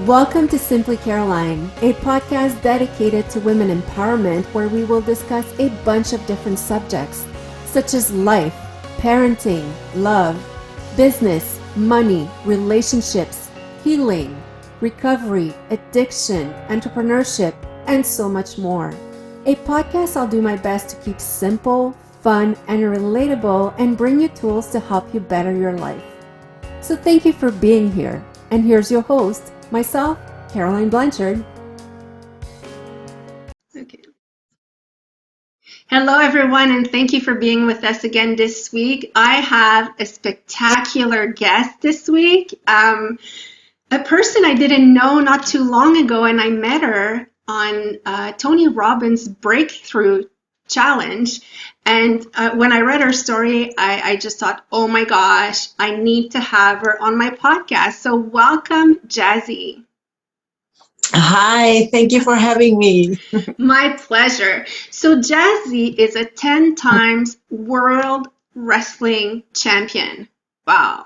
Welcome to Simply Caroline, a podcast dedicated to women empowerment where we will discuss a bunch of different subjects such as life, parenting, love, business, money, relationships, healing, recovery, addiction, entrepreneurship, and so much more. A podcast I'll do my best to keep simple, fun, and relatable and bring you tools to help you better your life. So thank you for being here. And here's your host, myself, Caroline Blanchard. Okay. Hello, everyone, and thank you for being with us again this week. I have a spectacular guest this week, a person I didn't know not too long ago, and I met her on Tony Robbins' Breakthrough Challenge. And when I read her story, I just thought, oh my gosh, I need to have her on my podcast. So welcome, Jazzy. Hi, thank you for having me. My pleasure. So Jazzy is a 10 times world wrestling champion. Wow.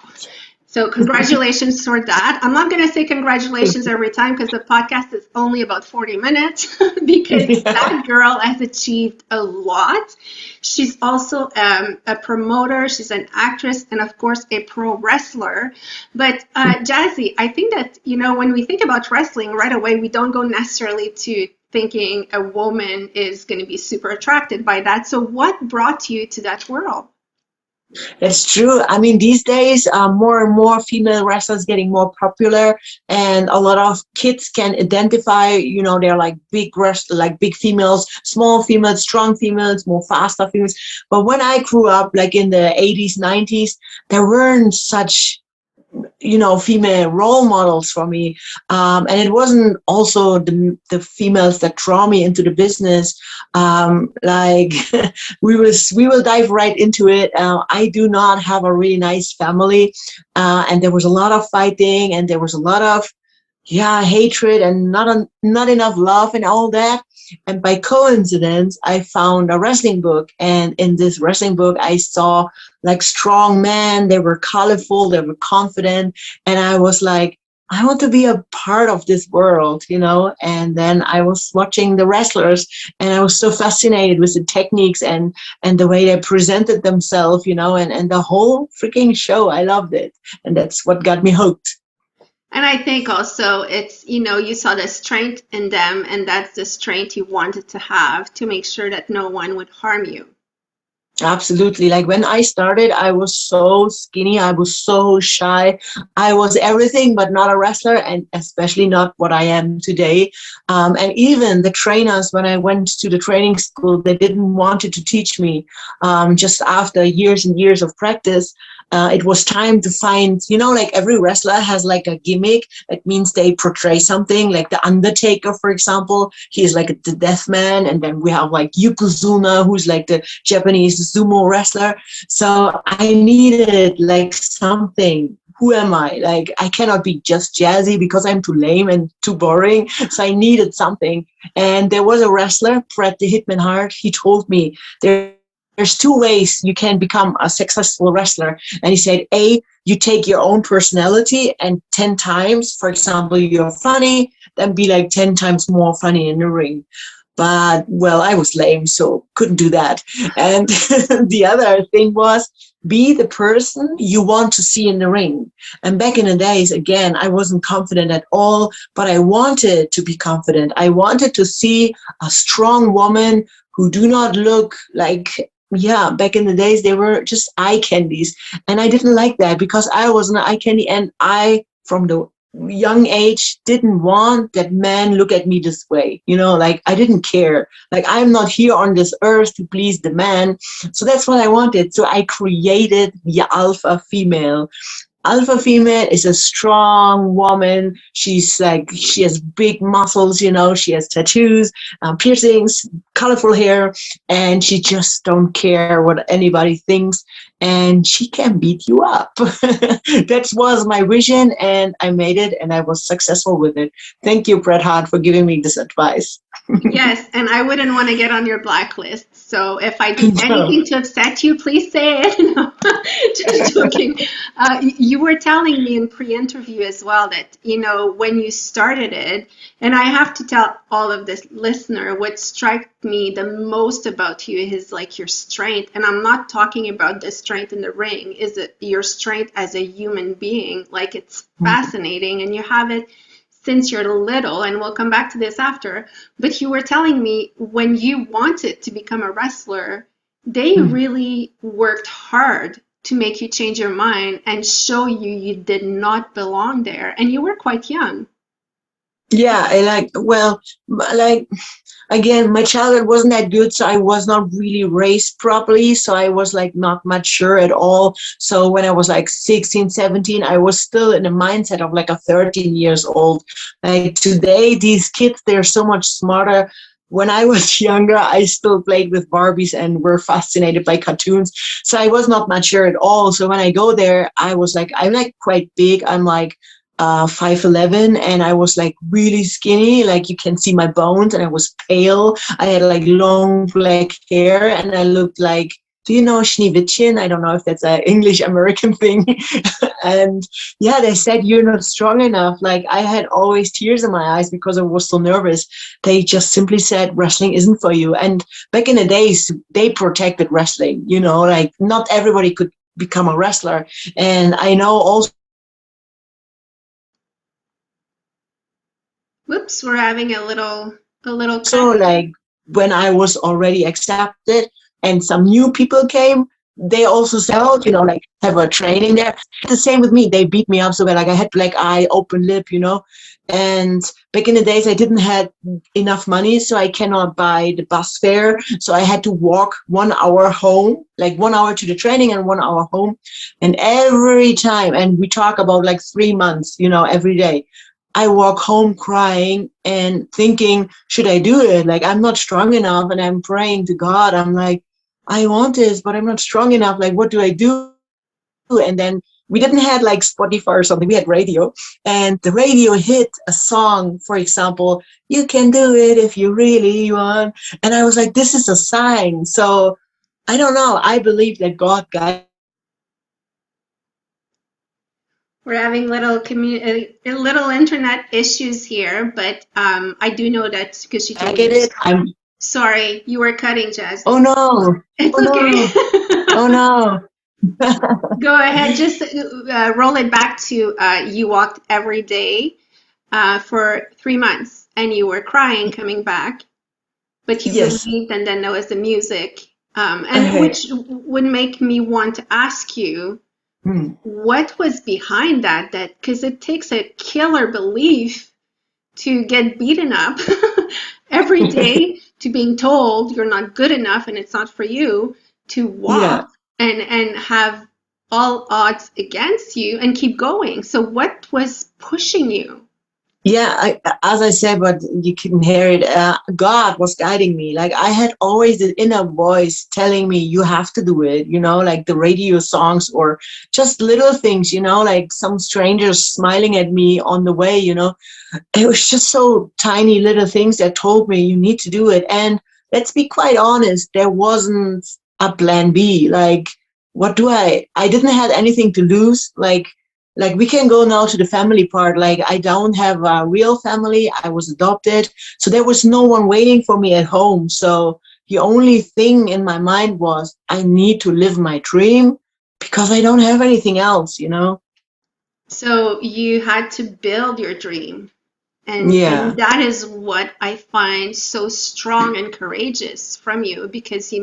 So congratulations for that. I'm not going to say congratulations every time because the podcast is only about 40 minutes because that girl has achieved a lot. She's also a promoter. She's an actress and, of course, a pro wrestler. But Jazzy, I think that, when we think about wrestling right away, we don't go necessarily to thinking a woman is going to be super attracted by that. So what brought you to that world? It's true. I mean, these days, more and more female wrestlers getting more popular, and a lot of kids can identify. They're like big big females, small females, strong females, more faster females. But when I grew up, like in the 80s, 90s, there weren't such female role models for me, and it wasn't also the females that draw me into the business. We will dive right into it. I do not have a really nice family, and there was a lot of fighting, and there was a lot of hatred, and not enough love, and all that. And by coincidence, I found a wrestling book. And in this wrestling book, I saw like strong men. They were colorful. They were confident. And I was like, I want to be a part of this world, And then I was watching the wrestlers, and I was so fascinated with the techniques and the way they presented themselves, and the whole freaking show. I loved it. And that's what got me hooked. And I think also it's, you saw the strength in them, and that's the strength you wanted to have to make sure that no one would harm you. Absolutely. Like when I started, I was so skinny. I was so shy. I was everything but not a wrestler, and especially not what I am today. And even the trainers, when I went to the training school, they didn't want to teach me. Just after years and years of practice, it was time to find, like every wrestler has like a gimmick. That means they portray something, like the Undertaker, for example. He's like the death man. And then we have like Yokozuna, who's like the Japanese sumo wrestler. So I needed like something. Who am I? Like, I cannot be just Jazzy because I'm too lame and too boring. So I needed something. And there was a wrestler, Bret the Hitman Hart. He told me there's two ways you can become a successful wrestler. And he said, A, you take your own personality and 10 times, for example, you're funny, then be like 10 times more funny in the ring. But, well, I was lame, so couldn't do that. And the other thing was, be the person you want to see in the ring. And back in the days, again, I wasn't confident at all, but I wanted to be confident. I wanted to see a strong woman who do not look like, back in the days, they were just eye candies. And I didn't like that because I was an eye candy. And I, from the young age, didn't want that men look at me this way. Like I didn't care. Like I'm not here on this earth to please the man. So that's what I wanted. So I created the alpha female. Alpha female is a strong woman. She has big muscles, she has tattoos, piercings, colorful hair, and she just don't care what anybody thinks. And she can beat you up. That was my vision, and I made it, and I was successful with it. Thank you, Bret Hart, for giving me this advice. Yes, and I wouldn't want to get on your blacklist. So if I do anything to upset you, please say it. No, just joking. You were telling me in pre-interview as well that, when you started it, and I have to tell all of this listener, what struck me the most about you is like your strength. And I'm not talking about the strength in the ring, is it your strength as a human being? Like, it's fascinating, and you have it since you're little, and we'll come back to this after. But you were telling me when you wanted to become a wrestler, they really worked hard to make you change your mind and show you did not belong there. And you were quite young. Yeah, again, my childhood wasn't that good, so I was not really raised properly. So I was like not mature at all. So when I was like 16, 17, I was still in the mindset of like a 13 years old. Like today, these kids, they're so much smarter. When I was younger, I still played with Barbies and were fascinated by cartoons. So I was not mature at all. So when I go there, I'm like quite big. I'm like 5'11", and I was like really skinny, like you can see my bones, and I was pale. I had like long black hair, and I looked like, do you know Schneewittchen? I don't know if that's an English American thing. And yeah, they said you're not strong enough. Like I had always tears in my eyes because I was so nervous. They just simply said wrestling isn't for you. And back in the days, they protected wrestling, like not everybody could become a wrestler. And I know also, Whoops, we're having a little so like when I was already accepted and some new people came, they also said, oh, like have a training there. The same with me. They beat me up so bad. Like I had black eye, open lip, And back in the days, I didn't have enough money, so I cannot buy the bus fare. So I had to walk 1 hour home, like 1 hour to the training and 1 hour home. And every time, and we talk about like 3 months, every day, I walk home crying and thinking, should I do it? Like, I'm not strong enough. And I'm praying to God. I'm like, I want this, but I'm not strong enough. Like, what do I do? And then we didn't have like Spotify or something. We had radio, and the radio hit a song, for example, you can do it if you really want. And I was like, this is a sign. So I don't know. I believe that God guided. We're having little internet issues here, but I do know that because you I can. get it. I'm Sorry, you were cutting, Jazz. Oh no! It's Oh okay. no! Oh no! Go ahead, just roll it back to you walked every day for 3 months, and you were crying coming back, but you Yes. believed, and then there was the music, and which would make me want to ask you. What was behind that? Because it takes a killer belief to get beaten up every day, to being told you're not good enough and it's not for you, to walk and have all odds against you and keep going. So what was pushing you? Yeah, as I said, but you couldn't hear it. God was guiding me. Like I had always the inner voice telling me, you have to do it, like the radio songs or just little things, like some strangers smiling at me on the way, It was just so tiny little things that told me you need to do it. And let's be quite honest, there wasn't a plan B. Like, I didn't have anything to lose. Like we can go now to the family part. Like I don't have a real family. I was adopted. So there was no one waiting for me at home. So the only thing in my mind was I need to live my dream because I don't have anything else, So you had to build your dream. And that is what I find so strong and courageous from you, because,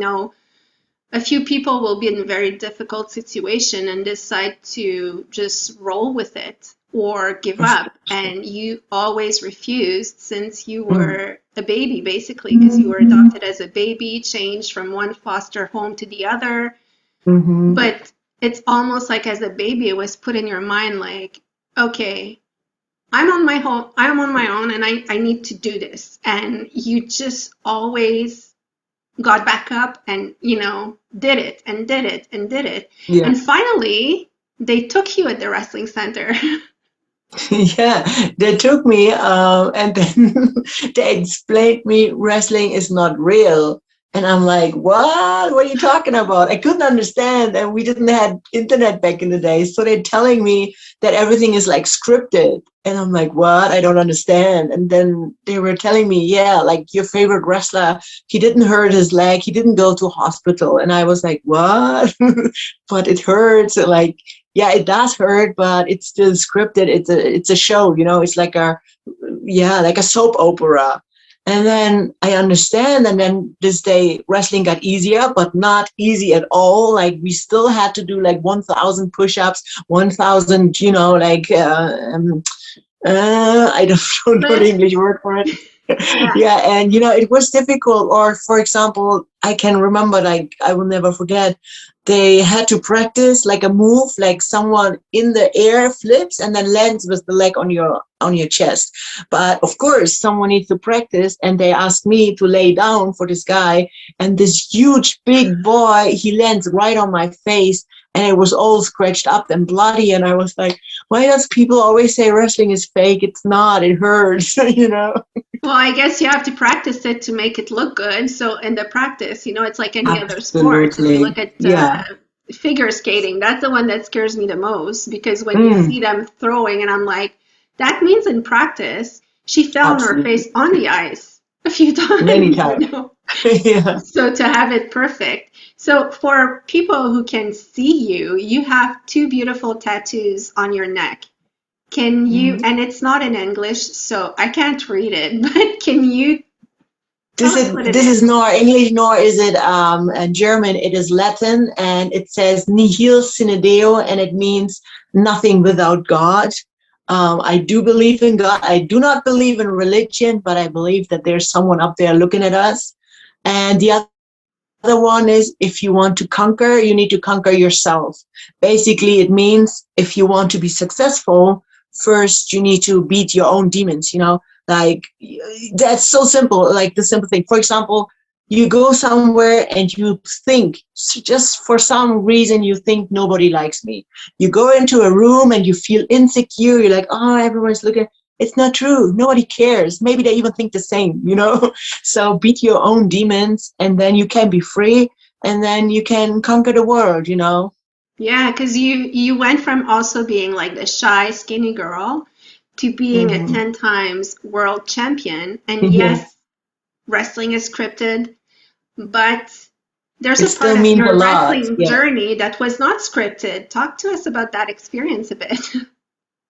a few people will be in a very difficult situation and decide to just roll with it or give up. And you always refused since you were a baby, basically, because you were adopted as a baby, changed from one foster home to the other. But it's almost like as a baby, it was put in your mind like, okay, I'm on my own and I need to do this. And you just always got back up and, did it and did it and did it. Yeah. And finally, they took you at the wrestling center. Yeah, they took me and then they explained me wrestling is not real. And I'm like, what? What are you talking about? I couldn't understand. And we didn't have internet back in the day. So they're telling me that everything is like scripted. And I'm like, what? I don't understand. And then they were telling me, yeah, like your favorite wrestler, he didn't hurt his leg. He didn't go to hospital. And I was like, what? But it hurts. Like, yeah, it does hurt, but it's still scripted. It's a show, you know, it's like like a soap opera. And then I understand. And then this day wrestling got easier, but not easy at all. Like we still had to do like 1,000 push-ups, 1,000, I don't know the English word for it. Yeah. Yeah, and it was difficult. Or for example, I can remember, like I will never forget, they had to practice like a move, like someone in the air flips and then lands with the leg on your chest. But of course someone needs to practice, and they asked me to lay down for this guy, and this huge big boy, he lands right on my face, and it was all scratched up and bloody. And I was like, why does people always say wrestling is fake? It's not, it hurts. Well, I guess you have to practice it to make it look good. So in the practice, it's like any other sport. If you look Absolutely. at Yeah. figure skating, that's the one that scares me the most, because when you see them throwing, and I'm like, that means in practice, she fell on her Absolutely. face on the ice a few Many times, times. Yeah. So to have it perfect. So for people who can see you, you have two beautiful tattoos on your neck. Can you, Mhm. and it's not in English, so I can't read it, but can you tell us what it This is is? nor English nor is it German. It is Latin, and it says nihil sine Deo, and it means nothing without God. I do believe in God. I do not believe in religion, but I believe that there's someone up there looking at us. And the other one is, if you want to conquer, you need to conquer yourself. Basically, it means if you want to be successful, first you need to beat your own demons, like that's so simple, like the simple thing. For example, you go somewhere and you think, just for some reason, you think nobody likes me. You go into a room and you feel insecure. You're like, oh, everyone's looking. It's not true. Nobody cares. Maybe they even think the same. So beat your own demons, and then you can be free, and then you can conquer the world. Yeah, because you went from also being like the shy, skinny girl to being a Hmm. 10 times world champion. And Yes. yes, wrestling is scripted, but there's It a part still of means a your lot. wrestling Yeah. journey that was not scripted. Talk to us about that experience a bit.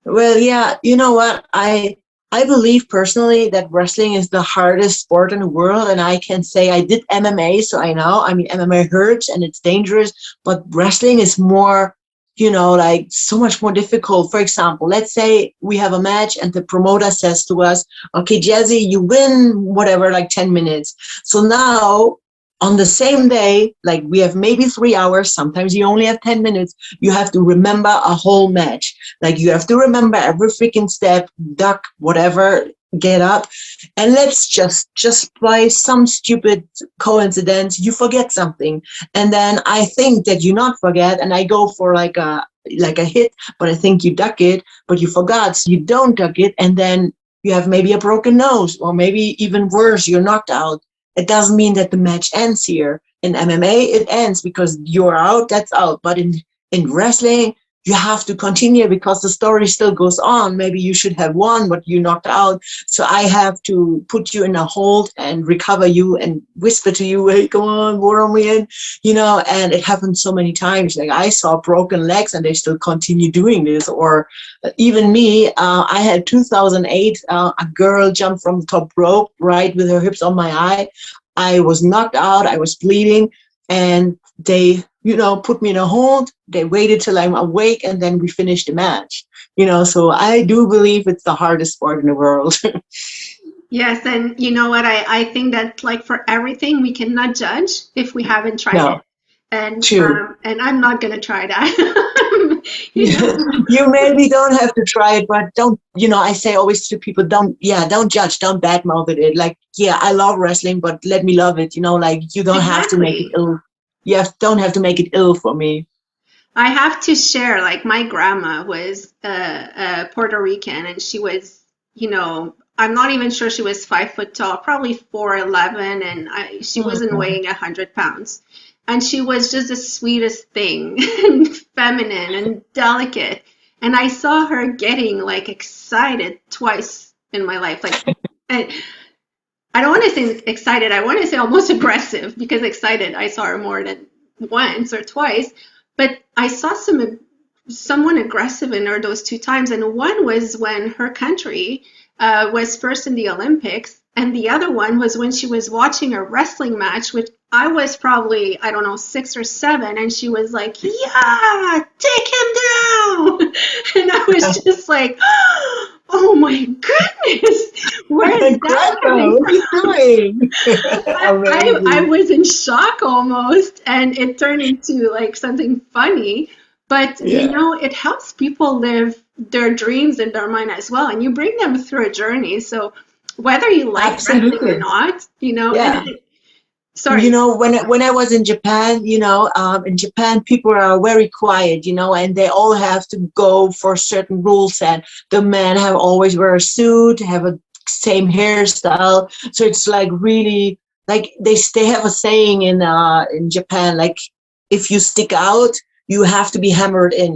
Well, yeah, you know what? I believe personally that wrestling is the hardest sport in the world, and I can say I did MMA, so I know. I mean, MMA hurts and it's dangerous, but wrestling is more, like so much more difficult. For example, let's say we have a match and the promoter says to us, "Okay, Jazzy, you win whatever, like 10 minutes." So now on the same day, like we have maybe 3 hours, sometimes you only have 10 minutes, you have to remember a whole match. Like you have to remember every freaking step, duck, whatever, get up. And let's just by some stupid coincidence, you forget something. And then I think that you not forget, and I go for like a hit, but I think you duck it, but you forgot, so you don't duck it, and then you have maybe a broken nose, or maybe even worse, you're knocked out. It doesn't mean that the match ends here. In MMA, it ends because you're out, that's out. But in wrestling, you have to continue because the story still goes on. Maybe you should have won, but you knocked out. So I have to put you in a hold and recover you and whisper to you, hey, come on, warm me in. And it happened so many times. Like I saw broken legs and they still continue doing this. Or even me, I had 2008, a girl jumped from the top rope right with her hips on my eye. I was knocked out, I was bleeding, and they put me in a hold. They waited till I'm awake, and then we finished the match. So I do believe it's the hardest sport in the world. Yes, and you know what? I think that like for everything, we cannot judge if we haven't tried it. No, true. And I'm not gonna try that. You know? You maybe don't have to try it, but don't, I say always to people, don't judge, don't badmouth it. Like, yeah, I love wrestling, but let me love it. Like you don't have to make it Exactly. ill. Don't have to make it ill for me. I have to share, like my grandma was Puerto Rican, and she was, I'm not even sure she was 5 foot tall, probably 4'11", and she wasn't weighing 100 pounds. And she was just the sweetest thing, and feminine and delicate. And I saw her getting like excited twice in my life. Like, I don't want to say excited. I want to say almost aggressive, because excited I saw her more than once or twice. But I saw someone aggressive in her those two times, and one was when her country was first in the Olympics, and the other one was when she was watching a wrestling match, which I was probably, I don't know, 6 or 7, and she was like, "Yeah, take him down," and I was just like, "Oh my goodness, where is that coming What are you doing? I Amazing. was in shock almost, and it turned into like something funny. But you Yeah, know, it helps people live their dreams in their mind as well, and you bring them through a journey. So whether you like wrestling or absolutely. not, you know, and Yeah. You sorry. know, when I was in Japan, in Japan, people are very quiet, and they all have to go for certain rules. And the men have always wear a suit, have a same hairstyle. So it's like really like they have a saying in Japan, like if you stick out, you have to be hammered in,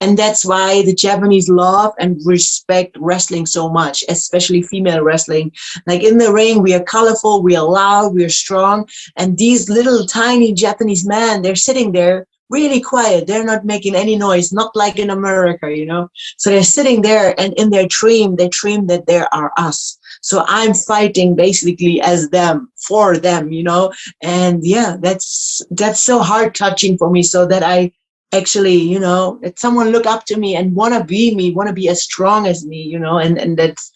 and that's why the Japanese love and respect wrestling so much, especially female wrestling. Like in the ring, we are colorful, we are loud, we are strong. And these little tiny Japanese men, they're sitting there really quiet. They're not making any noise, not like in America. So they're sitting there, and in their dream, they dream that there are us. So I'm fighting basically as them, for them. And yeah, that's so heart touching for me. So that I actually, that someone look up to me and want to be me, want to be as strong as me, and that's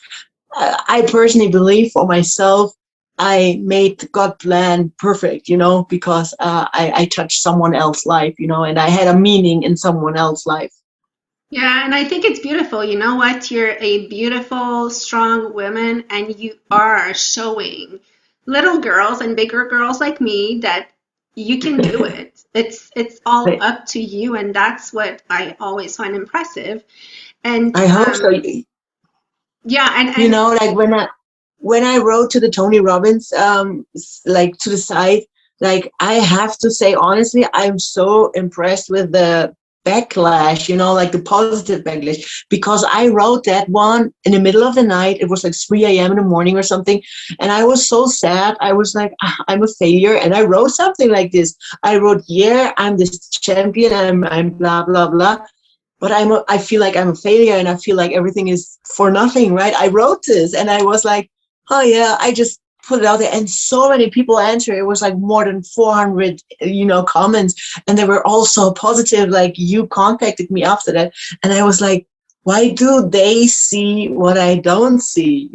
I personally believe for myself, I made God plan perfect, because I touched someone else's life, and I had a meaning in someone else's life. Yeah, and I think it's beautiful. You know what? You're a beautiful, strong woman, and you are showing little girls and bigger girls like me that you can do it. It's all I up to you, and that's what I always find impressive. And I hope so. yeah, and Like when I wrote to the Tony Robbins, like to the site, like I have to say honestly, I'm so impressed with the backlash, like the positive backlash, because I wrote that one in the middle of the night. It was like 3 a.m. in the morning or something, and I was so sad. I was like, I'm a failure, and I wrote something like this. I wrote, "Yeah, I'm this champion. I'm blah blah blah." But I feel like I'm a failure, and I feel like everything is for nothing, right? I wrote this and I was like, oh yeah, I just put it out there, and so many people answered. It was like more than 400, comments, and they were all so positive. Like you contacted me after that, and I was like, why do they see what I don't see?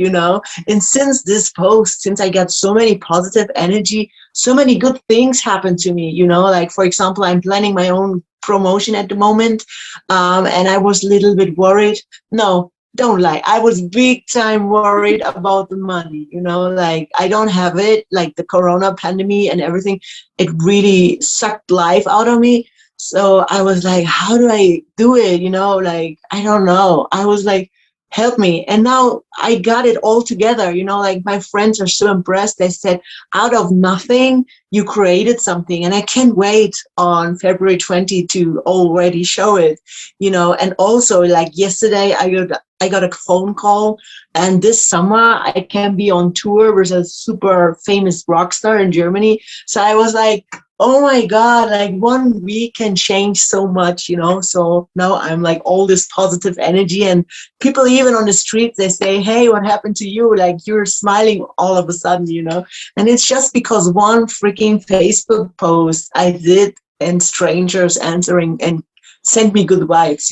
And since this post, since I got so many positive energy, so many good things happen to me. Like for example, I'm planning my own promotion at the moment, and I was a little bit worried. No, don't lie. I was big time worried about the money. Like I don't have it, like the corona pandemic and everything. It really sucked life out of me. So I was like, how do I do it? Like, I don't know. I was like, help me. And now I got it all together. Like my friends are so impressed. They said, out of nothing, you created something. And I can't wait on February 20 to already show it. And also like yesterday, I got a phone call, and this summer I can be on tour with a super famous rock star in Germany. So I was like, oh my God, like 1 week can change so much. So now I'm like all this positive energy, and people even on the streets, they say, hey, what happened to you? Like you're smiling all of a sudden. And it's just because one freaking Facebook post I did, and strangers answering and sent me good vibes.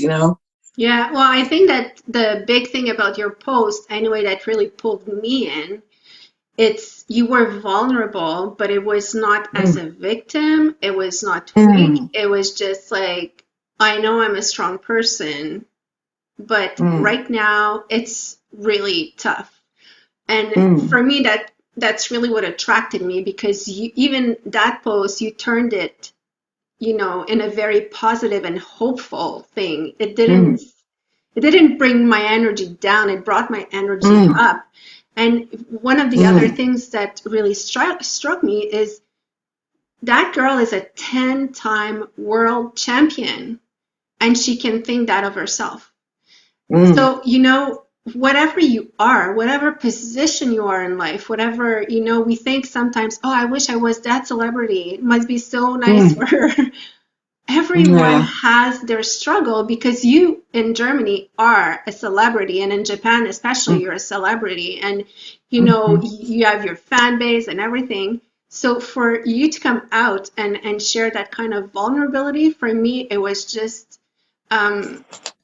yeah, well, I think that the big thing about your post, anyway, that really pulled me in, it's you were vulnerable, but it was not as Mm, a victim. It was not weak. mm, It was just like, I know I'm a strong person, but mm, right now it's really tough. And mm, for me, that's really what attracted me, because even that post, you turned it, in a very positive and hopeful thing. It didn't mm, it didn't bring my energy down. It brought my energy up. And one of the other things that really struck me is that girl is a 10-time world champion, and she can think that of herself. So, you know, whatever you are, whatever position you are in life, whatever, you know, we think sometimes, oh, I wish I was that celebrity. It must be so nice for her. Everyone has their struggle, because you in Germany are a celebrity, and in Japan especially, you're a celebrity, and you know, you have your fan base and everything. So for you to come out and share that kind of vulnerability, for me, it was just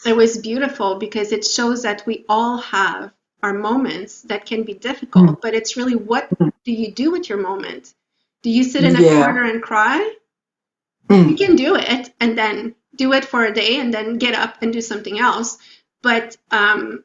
it was beautiful, because it shows that we all have our moments that can be difficult, but it's really, what do you do with your moment? Do you sit in a corner and cry? You can do it and then do it for a day and then get up and do something else. But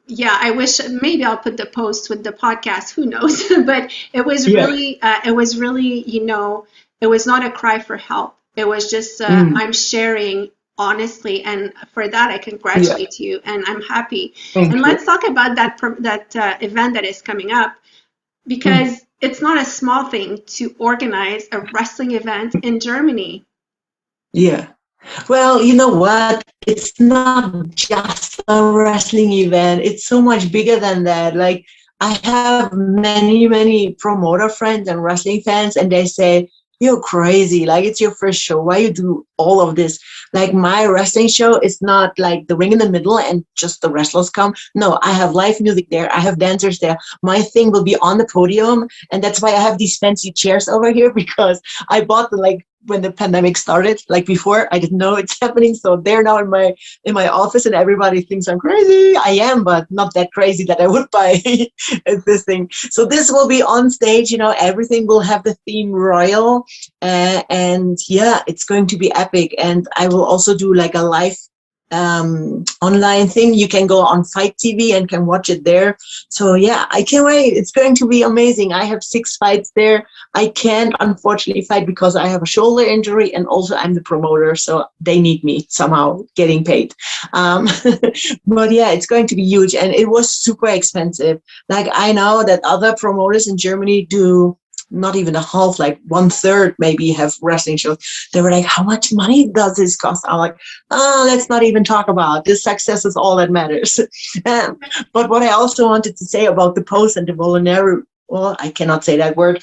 yeah, I wish maybe I'll put the post with the podcast. Who knows? But it was really, you know, it was not a cry for help. It was just I'm sharing honestly, and for that I congratulate you, and I'm happy. And let's talk about that event that is coming up, because it's not a small thing to organize a wrestling event in Germany. Yeah. Well, you know what? It's not just a wrestling event. It's so much bigger than that. Like, I have many, many promoter friends and wrestling fans, and they say, you're crazy. Like, it's your first show. Why you do all of this? Like, my wrestling show is not like the ring in the middle and just the wrestlers come. No, I have live music there. I have dancers there. My thing will be on the podium. And that's why I have these fancy chairs over here, because I bought them like when the pandemic started. Like, before, I didn't know it's happening. So they're now in my office, and everybody thinks I'm crazy. I am, but not that crazy that I would buy this thing. So this will be on stage. You know, everything will have the theme royal. And yeah, it's going to be epic. And I will also do like a live online thing. You can go on Fight TV and can watch it there. So yeah, I can't wait. It's going to be amazing. I have 6 fights there. I can't unfortunately fight because I have a shoulder injury, and also I'm the promoter, so they need me somehow getting paid. But yeah, it's going to be huge, and it was super expensive. Like, I know that other promoters in Germany do not even a half, like 1/3 maybe have wrestling shows. They were like, how much money does this cost? I'm like, oh, let's not even talk about this. Success is all that matters. But what I also wanted to say about the post and the voluntary, well, I cannot say that word.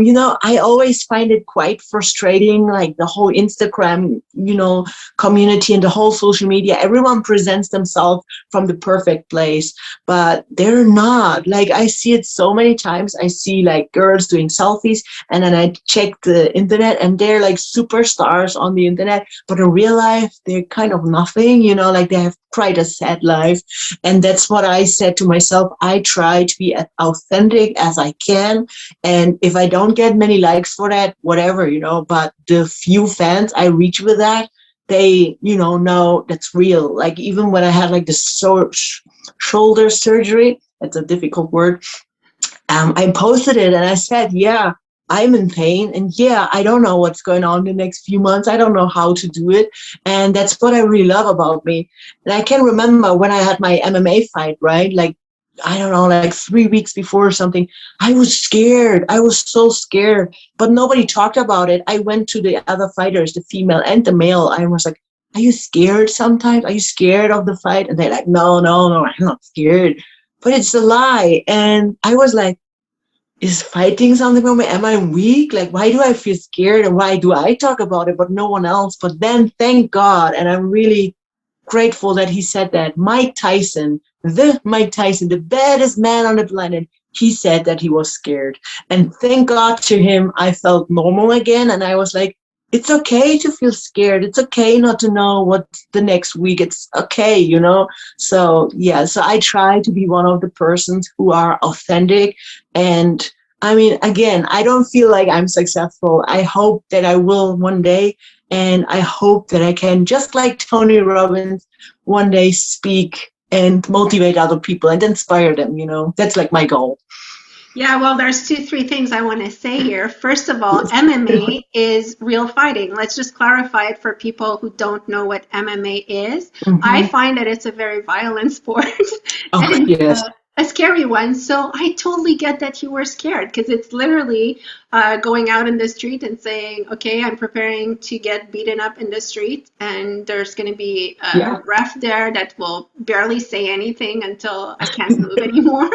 You know, I always find it quite frustrating, like the whole Instagram, you know, community and the whole social media. Everyone presents themselves from the perfect place, but they're not. Like, I see it so many times. I see like girls doing selfies, and then I check the internet, and they're like superstars on the internet, but in real life, they're kind of nothing, you know, like they have quite a sad life. And that's what I said to myself. I try to be as authentic as I can. And if I don't get many likes for that, whatever, you know, but the few fans I reach with that, they, you know that's real. Like, even when I had like the shoulder surgery, that's a difficult word. I posted it and I said, yeah, I'm in pain, and yeah, I don't know what's going on the next few months. I don't know how to do it. And that's what I really love about me. And I can remember when I had my MMA fight, right? Like, I don't know, like 3 weeks before or something, I was scared. I was so scared, but nobody talked about it. I went to the other fighters, the female and the male. I was like, are you scared sometimes? Are you scared of the fight? And they're like, no, I'm not scared. But it's a lie. And I was like, is fighting something for me? Am I weak? Like, why do I feel scared? And why do I talk about it, but no one else? But then, thank God, and I'm really grateful that he said that. Mike Tyson, the baddest man on the planet, he said that he was scared. And thank God to him, I felt normal again. And I was like, it's okay to feel scared. It's okay not to know what's the next week. It's okay, you know? So yeah, so I try to be one of the persons who are authentic. And I mean, again, I don't feel like I'm successful. I hope that I will one day. And I hope that I can, just like Tony Robbins, one day speak and motivate other people and inspire them, you know? That's like my goal. Yeah, well, there's three things I want to say here. First of all, MMA is real fighting. Let's just clarify it for people who don't know what MMA is. I Hmm. find that it's a very violent sport Oh, and yes. a scary one. So I totally get that you were scared because it's literally going out in the street and saying, okay, I'm preparing to get beaten up in the street, and there's going to be a Yeah. ref there that will barely say anything until I can't move anymore.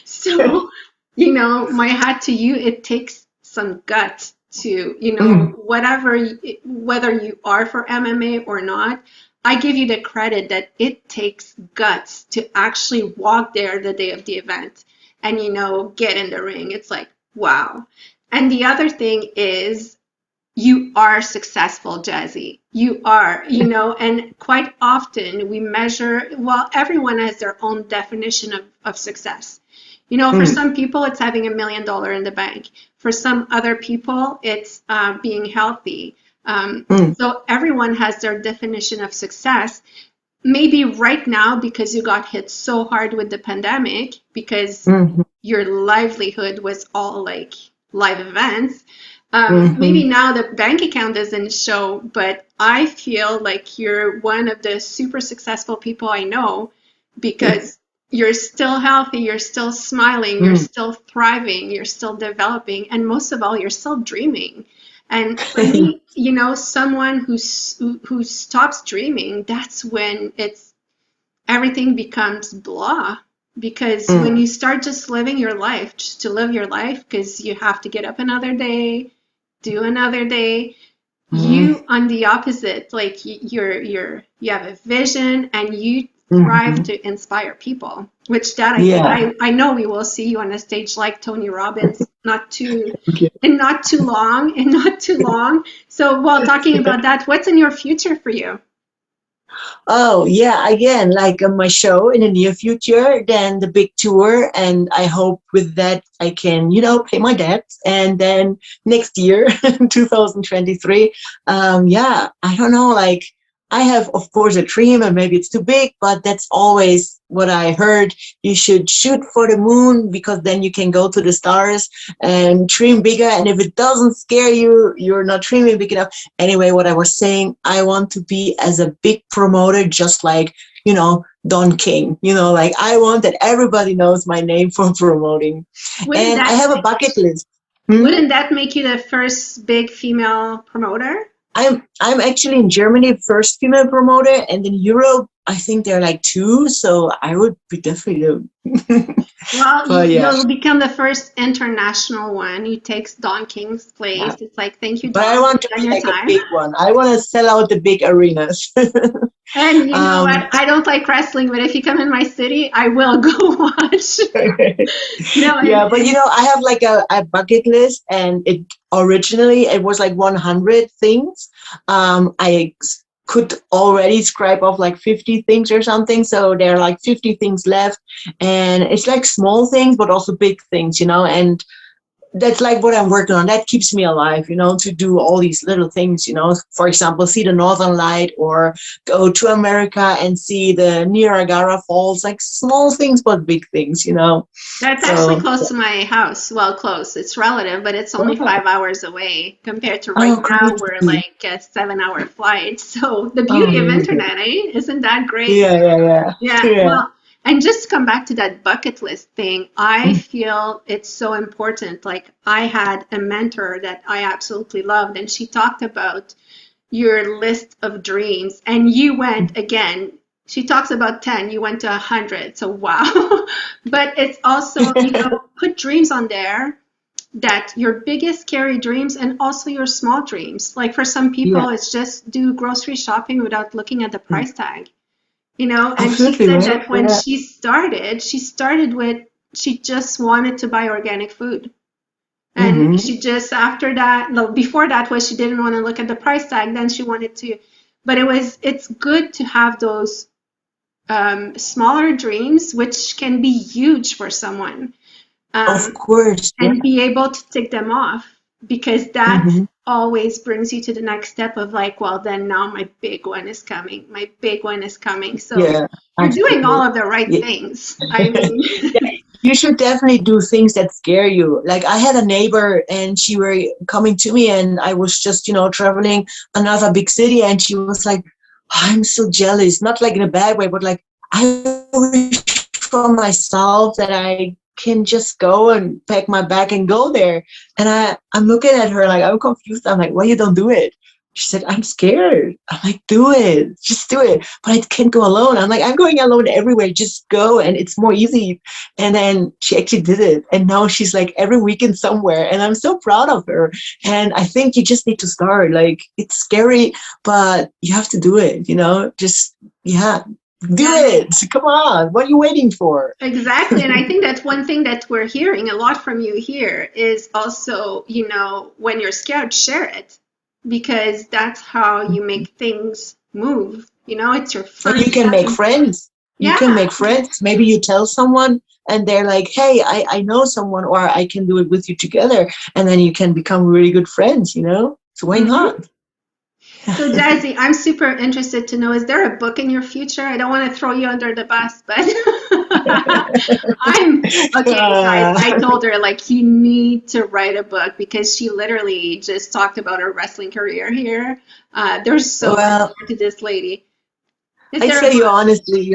So my hat to you. It takes some guts to, Mm, whether you are for MMA or not. I give you the credit that it takes guts to actually walk there the day of the event and, get in the ring. It's like, wow. And the other thing is, you are successful, Jazzy. You are, and quite often we measure, well, everyone has their own definition of success. For mm, some people, it's having $1 million in the bank. For some other people, it's being healthy. mm, So everyone has their definition of success. Maybe right now, because you got hit so hard with the pandemic, because mm, your livelihood was all like live events. Maybe mm, now the bank account doesn't show, but I feel like you're one of the super successful people I know because you're still healthy, you're still smiling, you're mm. still thriving, you're still developing, and most of all, you're still dreaming. And for me, someone who stops dreaming, that's when everything becomes blah. Because when Mm, you start just living your life, just to live your life, because you have to get up another day, do another day, mm, you on the opposite, like you have a vision and you thrive mhm. to inspire people, which that Yeah. I know we will see you on a stage like Tony Robbins Okay. not too long and not too long. So while talking about that, what's in your future for you? Oh, yeah, again, like my show in the near future, then the big tour. And I hope with that I can, pay my debts. And then next year, 2023, yeah, I don't know, like I have, of course, a dream and maybe it's too big, but that's always what I heard. You should shoot for the moon because then you can go to the stars and dream bigger. And if it doesn't scare you, you're not dreaming big enough. Anyway, what I was saying, I want to be as a big promoter, just like, Don King, like I want that everybody knows my name for promoting. Wouldn't And I that have a bucket list. Hmm? wouldn't that make you the first big female promoter? I'm actually in Germany, first female promoter, and in Europe, I think there are like two, so I would be definitely Well, but yeah. you'll become the first international one who takes Don King's place. Yeah. It's like, thank you, But I Don. want You've to done be your like a time. big one. I want to sell out the big arenas. And you know um, what? I don't like wrestling, but if you come in my city, I will go watch. yeah, And but I have like a bucket list, and it was like 100 things. Could already scrape off like 50 things or something. So there are like 50 things left, and it's like small things, but also big things, and that's like what I'm working on. That keeps me alive, to do all these little things, for example, see the Northern Light or go to America and see the Niagara Falls, like small things, but big things. that's actually So, close to my house. Well, close. It's relative, but it's only oh, 5 hours away compared to right oh, now we're crazy. like a 7 hour flight. So the Oh, beauty of amazing. internet, eh? Isn't that great? Yeah, yeah, yeah. Yeah, Yeah. well, and just to come back to that bucket list thing, I feel it's so important. Like, I had a mentor that I absolutely loved, and she talked about your list of dreams, and you went again. She talks about 10, you went to 100. So, wow. But it's also, put dreams on there, that your biggest scary dreams and also your small dreams. Like, for some Yeah. people, it's just do grocery shopping without looking at the price tag. And she Absolutely, said right? that when Yeah. she started with, she just wanted to buy organic food. And Mm-hmm. she just, after that, no, before that was she didn't want to look at the price tag, then she wanted to, but it's good to have those smaller dreams, which can be huge for someone, Of um, course. Yeah. and be able to tick them off, because that Mm-hmm. always brings you to the next step of like, well, then now my big one is coming. My big one is coming. So Yeah. you're doing all Absolutely. of the right Yeah. things. I mean, You should definitely do things that scare you. Like I had a neighbor and she were coming to me and I was just, traveling another big city and she was like, I'm so jealous. Not like in a bad way, but like I wish for myself that I can just go and pack my bag and go there. And I'm looking at her like I'm confused. I'm like, why you don't do it? She said, I'm scared. I'm like, do it. Just do it. But I can't go alone. I'm like, I'm going alone everywhere. Just go. And it's more easy. And then she actually did it. And now she's like every weekend somewhere. And I'm so proud of her. And I think you just need to start. Like, it's scary, but you have to do it, Just, yeah, do it. Come on. What are you waiting for? Exactly. And I think that's one thing that we're hearing a lot from you here is also, when you're scared, share it. Because that's how you make things move. It's your first. And you can make friends. You can make friends. Maybe you tell someone and they're like, hey, I know someone, or I can do it with you together. And then you can become really good friends, So why not? So Jazzy, I'm super interested to know, is there a book in your future? I don't want to throw you under the bus, but guys, I told her like you need to write a book because she literally just talked about her wrestling career here. There's so much to this lady. I tell you honestly,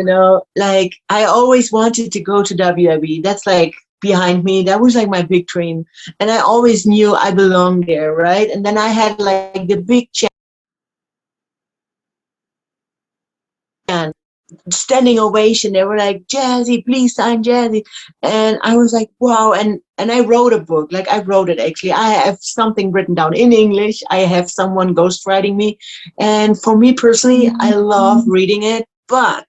like I always wanted to go to WWE. That's like behind me. That was like my big dream. And I always knew I belonged there, right? And then I had like the big chance. Standing ovation. They were like, Jazzy, please sign Jazzy. And I was like, wow. And I wrote a book. Like I wrote it actually. I have something written down in English. I have someone ghostwriting me. And for me personally, I love reading it, but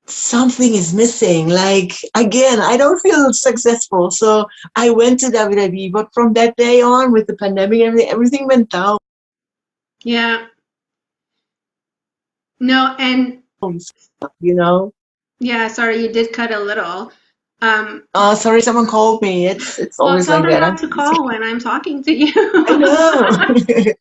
something is missing. Like again, I don't feel successful. So I went to WWE, but from that day on with the pandemic and everything went down. Yeah. No, and Yeah, sorry, you did cut a little. Sorry, someone called me. It's always tell like them that. not to call when I'm talking to you. I know.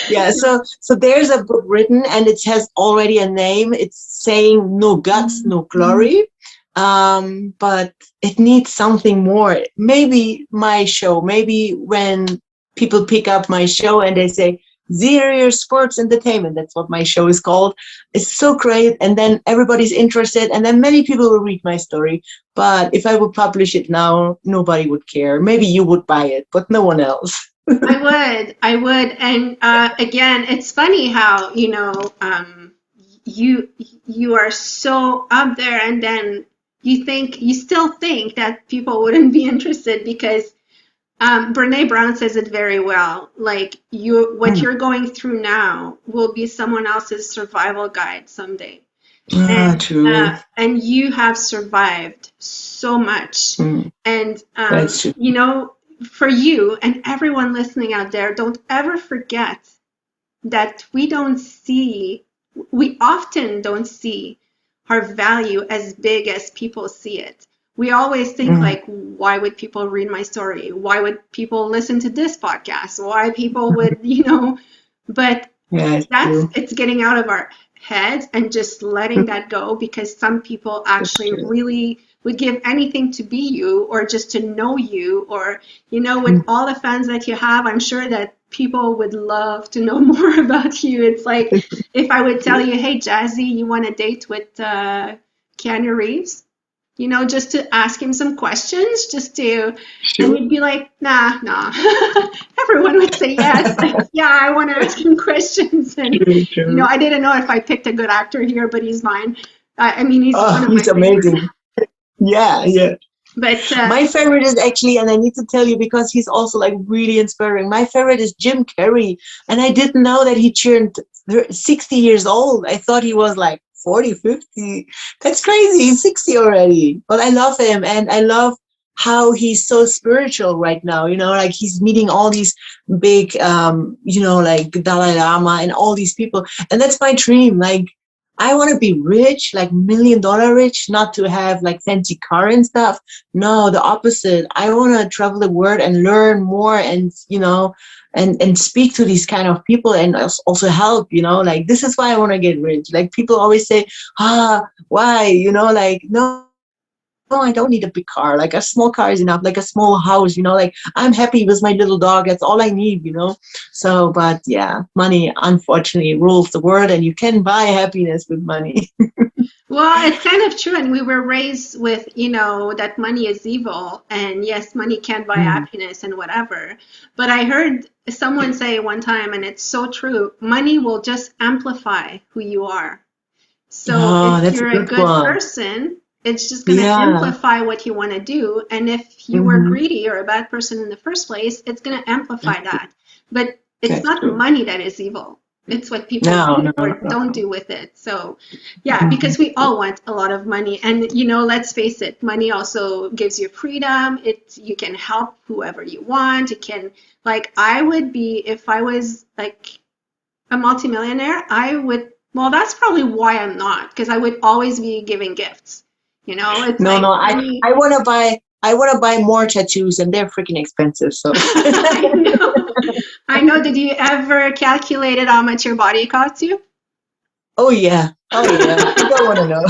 Yeah, so there's a book written and it has already a name. It's saying no guts, no glory. But it needs something more. Maybe my show, maybe when people pick up my show and they say, Zero Sports Entertainment, that's what my show is called. It's so great. And then everybody's interested. And then many people will read my story. But if I would publish it now, nobody would care. Maybe you would buy it, but no one else. I would. And again, it's funny how, you are so up there and then you still think that people wouldn't be interested because Brene Brown says it very well. Like what you're going through now will be someone else's survival guide someday. True. And you have survived so much. And That's true. For you and everyone listening out there, don't ever forget that we often don't see our value as big as people see it. We always think like, why would people read my story? Why would people listen to this podcast? Why people would, but it's getting out of our heads and just letting that go because some people actually really would give anything to be you or just to know you or, with all the fans that you have, I'm sure that people would love to know more about you. It's like if I would tell you, hey, Jazzy, you want a date with Keanu Reeves? Just to ask him some questions, and you'd be like, nah. Everyone would say yes. Like, yeah, I want to ask him questions. And, I didn't know if I picked a good actor here, but he's mine. He's one of he's my amazing. favorites. Yeah. But my favorite is actually, and I need to tell you because he's also like really inspiring. My favorite is Jim Carrey. And I didn't know that he turned 60 years old. I thought he was like 40, 50. That's crazy. He's 60 already. But I love him. And I love how he's so spiritual right now. Like he's meeting all these big, like Dalai Lama and all these people. And that's my dream. Like, I want to be rich, like $1 million rich, not to have like fancy car and stuff. No, the opposite. I want to travel the world and learn more and, and speak to these kind of people and also help, like this is why I want to get rich. Like people always say, why, like, no, no, I don't need a big car. Like a small car is enough, like a small house, like I'm happy with my little dog. That's all I need. So, but yeah, money unfortunately rules the world, and you can buy happiness with money. Well, it's kind of true, and we were raised with, that money is evil, and yes, money can buy Mm. happiness and whatever. But I heard someone say one time, and it's so true, money will just amplify who you are. So Oh, if that's a you're a good good one. person, it's just going to Yeah. amplify what you want to do. And if you were Hmm. greedy or a bad person in the first place, it's going to amplify that. But it's That's not true. money that is evil. It's what people No, do no, or no, don't no. do with it. So, yeah, Mhm. because we all want a lot of money. And, let's face it, money also gives you freedom. You can help whoever you want. It can, like, I would be, if I was like a multimillionaire, well, that's probably why I'm not, because I would always be giving gifts. It's No, like no. money. I want to buy more tattoos, and they're freaking expensive. So. I know. I know. Did you ever calculated how much your body costs you? Oh yeah. Oh yeah. You don't want to know.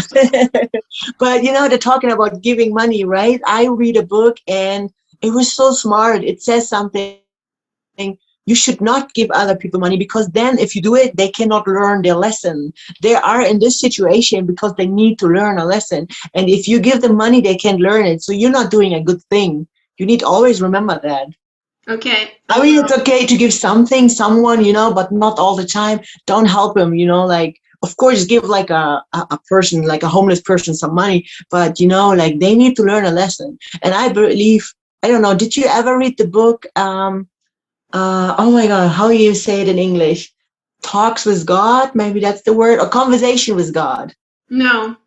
But they're talking about giving money, right? I read a book and it was so smart. It says something. You should not give other people money, because then if you do it, they cannot learn their lesson. They are in this situation because they need to learn a lesson. And if you give them money, they can't learn it. So you're not doing a good thing. You need to always remember that. Okay, I I mean, it's will. okay to give something, someone, but not all the time. Don't help them, like, of course, give like a person, like a homeless person, some money, but, like they need to learn a lesson. And I believe, I don't know, did you ever read the book? Oh my God, how do you say it in English? Talks with God, maybe that's the word, or conversation with God. No.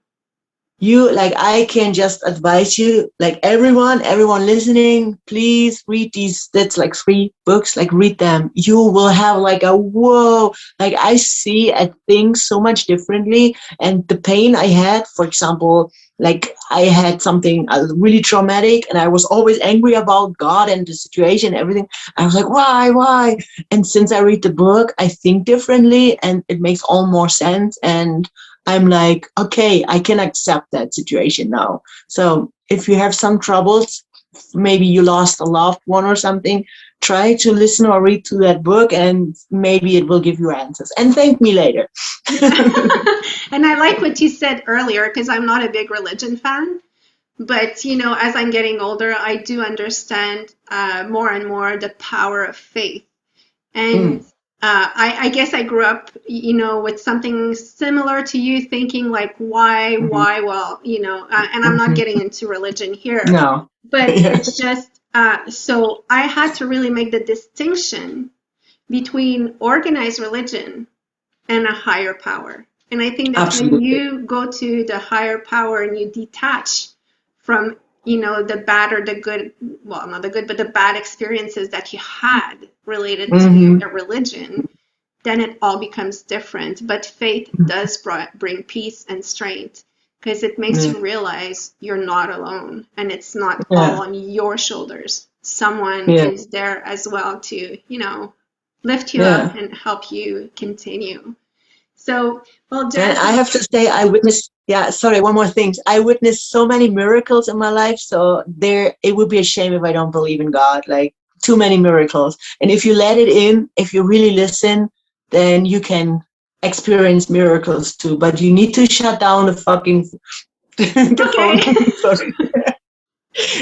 You, like, I can just advise you, like, everyone listening, please read these. That's like 3 books, like, read them. You will have like a whoa, like, I see at things so much differently. And the pain I had, for example, like, I had something really traumatic, and I was always angry about God and the situation, everything. I was like, why? And since I read the book, I think differently, and it makes all more sense. And I'm like, okay, I can accept that situation now. So if you have some troubles, maybe you lost a loved one or something, try to listen or read to that book, and maybe it will give you answers. And thank me later. And I like what you said earlier, because I'm not a big religion fan. But, as I'm getting older, I do understand more and more the power of faith. And Mm. I guess I grew up, with something similar to you, thinking like, why, Hmm. why? Well, and I'm not Hmm. getting into religion here, No. but Yeah. it's just, so I had to really make the distinction between organized religion and a higher power. And I think that when Absolutely. you go to the higher power and you detach from, the bad or the good, well, not the good, but the bad experiences that you had related to Hmm. a religion, then it all becomes different. But faith does bring peace and strength, because it makes Yeah. you realize you're not alone and it's not all Yeah. on your shoulders. Someone Yeah. is there as well to, lift you up Yeah. and help you continue. So, well, And I Jazzy, have to say, I witnessed, yeah, sorry, one more thing. I witnessed so many miracles in my life. So it would be a shame if I don't believe in God. Like, too many miracles. And if you let it in, if you really listen, then you can experience miracles too. But you need to shut down the fucking, the phone. okay. Sorry.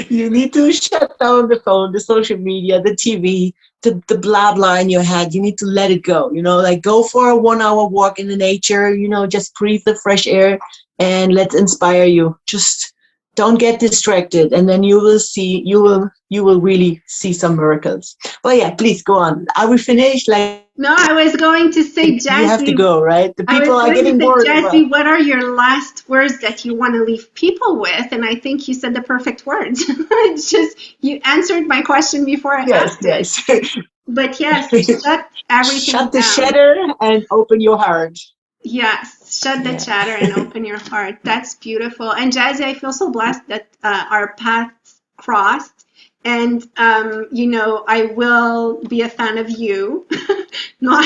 You need to shut down the phone, the social media, the TV, the blah blah in your head. You need to let it go. Like, go for a 1 hour walk in the nature. Just breathe the fresh air, and let's inspire you. Just don't get distracted, and then you will see. You will really see some miracles. But yeah, please go on. Are we finished? Like, No, I was going to you say, have to go, Jazzy, right? The people I are was getting going to bored say, as well. Jazzy, what are your last words that you want to leave people with? And I think you said the perfect words. It's just you answered my question before I Yes, asked it. yes. But yes, shut everything Shut the down. shutter and open your heart. Yes, shut the Yeah. chatter and open your heart. That's beautiful. And Jazzy, I feel so blessed that our paths crossed. And I will be a fan of you. Not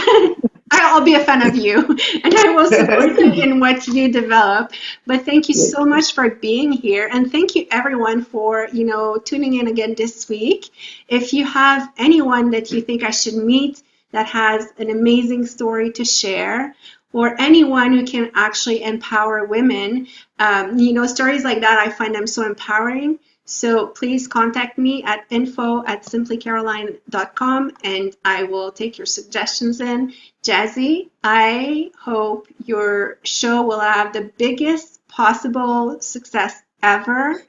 I'll be a fan of you, and I will support you in what you develop. But thank you so much for being here, and thank you everyone for tuning in again this week. If you have anyone that you think I should meet that has an amazing story to share, or anyone who can actually empower women, stories like that, I find them so empowering. So please contact me at info@simplycaroline.com, and I will take your suggestions in. Jazzy, I hope your show will have the biggest possible success ever,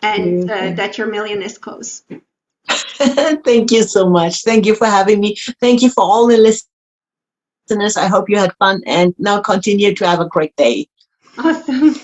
and that your million is close. Thank you so much. Thank you for having me. Thank you for all the listeners. I hope you had fun, and now continue to have a great day. Awesome.